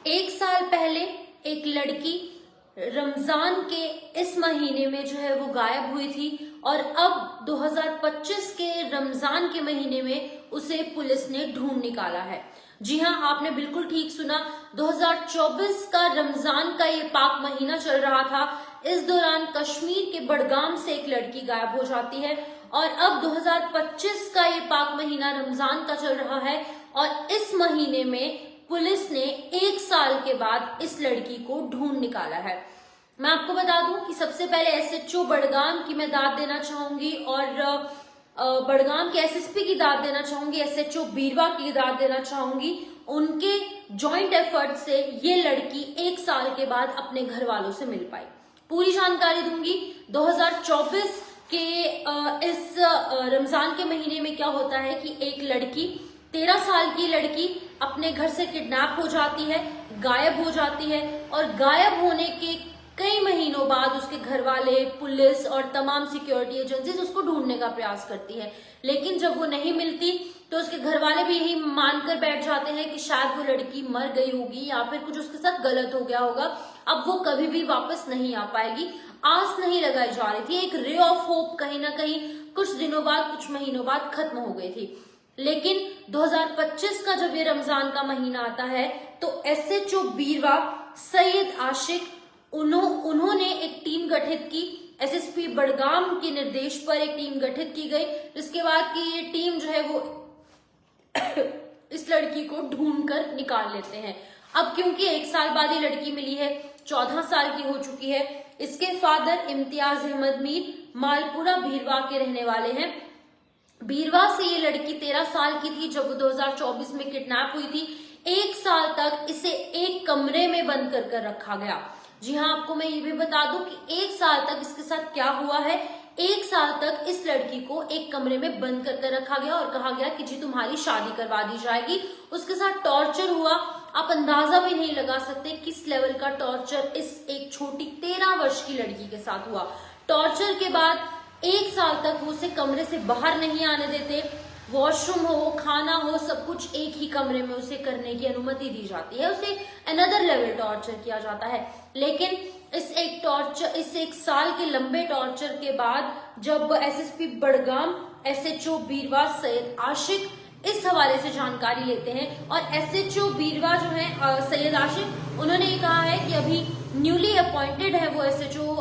एक साल पहले एक लड़की रमजान के इस महीने में जो है वो गायब हुई थी और अब 2025 के रमजान के महीने में उसे पुलिस ने ढूंढ निकाला है। जी हाँ, आपने बिल्कुल ठीक सुना। 2024 का रमजान का ये पाक महीना चल रहा था। इस दौरान कश्मीर के बडगाम से एक लड़की गायब हो जाती है और अब 2025 का ये पाक महीना रमजान का चल रहा है और इस महीने में पुलिस ने एक साल के बाद इस लड़की को ढूंढ निकाला है। मैं आपको बता दूं कि सबसे पहले एसएचओ बडगाम की मैं दाद देना चाहूंगी और बडगाम के एसएसपी की दाद देना चाहूंगी, एसएचओ बीरवा की दाद देना चाहूंगी। उनके जॉइंट एफर्ट से ये लड़की एक साल के बाद अपने घर वालों से मिल पाई। पूरी जानकारी दूंगी। 2024 के इस रमजान के महीने में क्या होता है कि एक लड़की 13 साल की लड़की अपने घर से किडनैप हो जाती है, गायब हो जाती है और गायब होने के कई महीनों बाद उसके घर वाले, पुलिस और तमाम सिक्योरिटी एजेंसीज उसको ढूंढने का प्रयास करती है। लेकिन जब वो नहीं मिलती तो उसके घर वाले भी यही मानकर बैठ जाते हैं कि शायद वो लड़की मर गई होगी या फिर कुछ उसके साथ गलत हो गया होगा, अब वो कभी भी वापस नहीं आ पाएगी। आस नहीं लगाई जा रही थी, एक रे ऑफ होप कहीं ना कहीं कुछ दिनों बाद, कुछ महीनों बाद खत्म हो गई थी। लेकिन 2025 का जब ये रमजान का महीना आता है तो एसएचओ बीरवा सैयद आशिक उन्होंने एक टीम गठित की। एसएसपी बडगाम के निर्देश पर एक टीम गठित की गई, जिसके बाद की ये टीम जो है वो इस लड़की को ढूंढ कर निकाल लेते हैं। अब क्योंकि एक साल बाद ये लड़की मिली है, 14 साल की हो चुकी है। इसके फादर इम्तियाज अहमद मीर मालपुरा भीरवा के रहने वाले हैं। बीरवा से ये लड़की 13 साल की थी जब 2024 में किडनैप हुई थी। एक साल तक इसे एक कमरे में बंद कर रखा गया। जी हाँ, आपको मैं ये भी बता दूं कि एक साल तक इसके साथ क्या हुआ है। एक साल तक इस लड़की को एक कमरे में बंद कर रखा गया और कहा गया कि जी तुम्हारी शादी करवा दी जाएगी। उसके साथ टॉर्चर हुआ। आप अंदाजा भी नहीं लगा सकते किस लेवल का टॉर्चर इस एक छोटी 13 वर्ष की लड़की के साथ हुआ। टॉर्चर के बाद एक साल तक वो उसे कमरे से बाहर नहीं आने देते। वॉशरूम हो, खाना हो, सब कुछ एक ही कमरे में उसे करने की अनुमति दी जाती है। उसे अनदर लेवल टॉर्चर किया जाता है। लेकिन इस एक साल के लंबे टॉर्चर के बाद जब एसएसपी बडगाम, एसएचओ बीरवा सैयद आशिक इस हवाले से जानकारी लेते हैं और एसएचओ बीरवा जो है सैयद आशिक, उन्होंने ये कहा है कि अभी न्यूली अपॉइंटेड है वो एसएचओ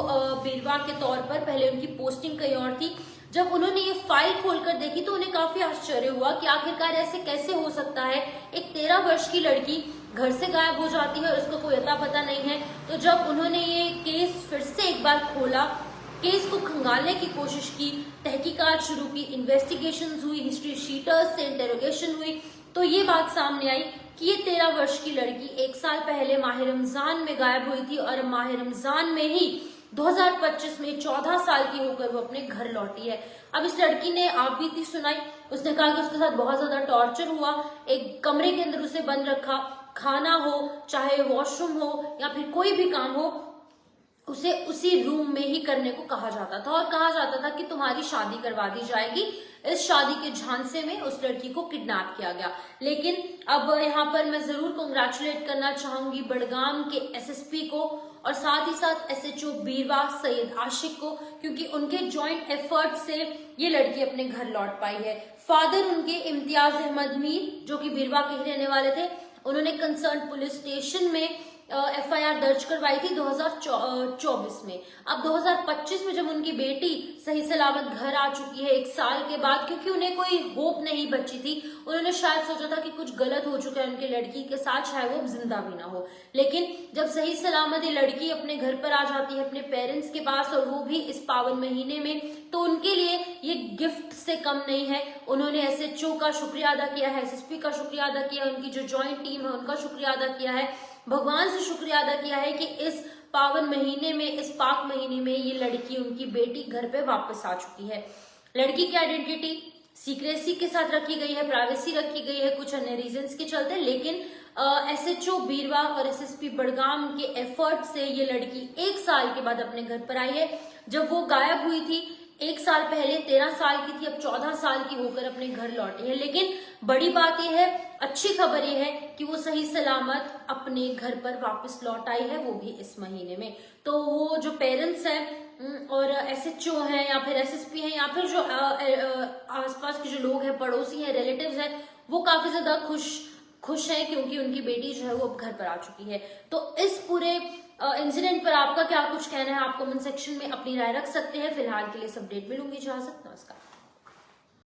बीरवा के तौर पर, पहले उनकी पोस्टिंग कहीं और थी। जब उन्होंने ये फाइल खोलकर देखी तो उन्हें काफी आश्चर्य हुआ कि आखिरकार ऐसे कैसे हो सकता है, एक 13 वर्ष की लड़की घर से गायब हो जाती है और उसको कोई अता पता नहीं है। तो जब उन्होंने ये केस फिर से एक बार खोला, केस को खंगालने की कोशिश की, तहकीकात शुरू की, इन्वेस्टिगेशन हुई, हिस्ट्री शीटर्स से इंटेरोगेशन हुई, तो ये बात सामने आई कि ये 13 वर्ष की लड़की एक साल पहले माह रमजान में गायब हुई थी और माह रमजान में ही 2025 में 14 साल की होकर वो अपने घर लौटी है। अब इस लड़की ने आपबीती सुनाई। उसने कहा कि उसके साथ बहुत ज्यादा टॉर्चर हुआ, एक कमरे के अंदर उसे बंद रखा, खाना हो, चाहे वॉशरूम हो या फिर कोई भी काम हो, उसे उसी रूम में ही करने को कहा जाता था और कहा जाता था कि तुम्हारी शादी करवा दी जाएगी। इस शादी के झांसे में उस लड़की को किडनैप किया गया। लेकिन अब यहाँ पर मैं जरूर कांग्रेचुलेट करना चाहूंगी बडगाम के एसएसपी को और साथ ही साथ एसएचओ बीरवा सैयद आशिक को, क्योंकि उनके जॉइंट एफर्ट से ये लड़की अपने घर लौट पाई है। फादर उनके इम्तियाज अहमद मीर, जो कि बीरवा के ही रहने वाले थे, उन्होंने कंसर्न पुलिस स्टेशन में एफआईआर दर्ज करवाई थी 2024 में। अब 2025 में जब उनकी बेटी सही सलामत घर आ चुकी है एक साल के बाद, क्योंकि उन्हें कोई होप नहीं बची थी, उन्होंने शायद सोचा था कि कुछ गलत हो चुका है उनके लड़की के साथ, शायद वो जिंदा भी ना हो। लेकिन जब सही सलामत ये लड़की अपने घर पर आ जाती है, अपने पेरेंट्स के पास, और वो भी इस पावन महीने में, तो उनके लिए ये गिफ्ट से कम नहीं है। उन्होंने एसएचओ का शुक्रिया अदा किया है, एसएसपी का शुक्रिया अदा किया है, उनकी जो ज्वाइंट टीम है उनका शुक्रिया अदा किया है, भगवान से शुक्रिया अदा किया है कि इस पावन महीने में, इस पाक महीने में ये लड़की, उनकी बेटी घर पे वापस आ चुकी है। लड़की की आइडेंटिटी सीक्रेसी के साथ रखी गई है, प्राइवेसी रखी गई है कुछ अन्य रीजंस के चलते, लेकिन एसएचओ बीरवा और एसएसपी बडगाम के एफर्ट से ये लड़की एक साल के बाद अपने घर पर आई है। जब वो गायब हुई थी 1 साल पहले 13 साल की थी, अब 14 साल की होकर अपने घर लौटी है। लेकिन बड़ी बात यह है, अच्छी खबर यह है कि वो सही सलामत अपने घर पर वापस लौट आई है, वो भी इस महीने में। तो वो जो पेरेंट्स हैं और SHO हैं या फिर SSP हैं या फिर जो आसपास के जो लोग हैं, पड़ोसी हैं, रिलेटिव्स हैं, वो काफी ज्यादा खुश हैं क्योंकि उनकी बेटी जो है वो अब घर पर आ चुकी है। तो इस पूरे इंसिडेंट पर आपका क्या कुछ कहना है? आप कमेंट सेक्शन में अपनी राय रख सकते हैं। फिलहाल के लिए इस अपडेट में लूंगी इजाजत। नमस्कार।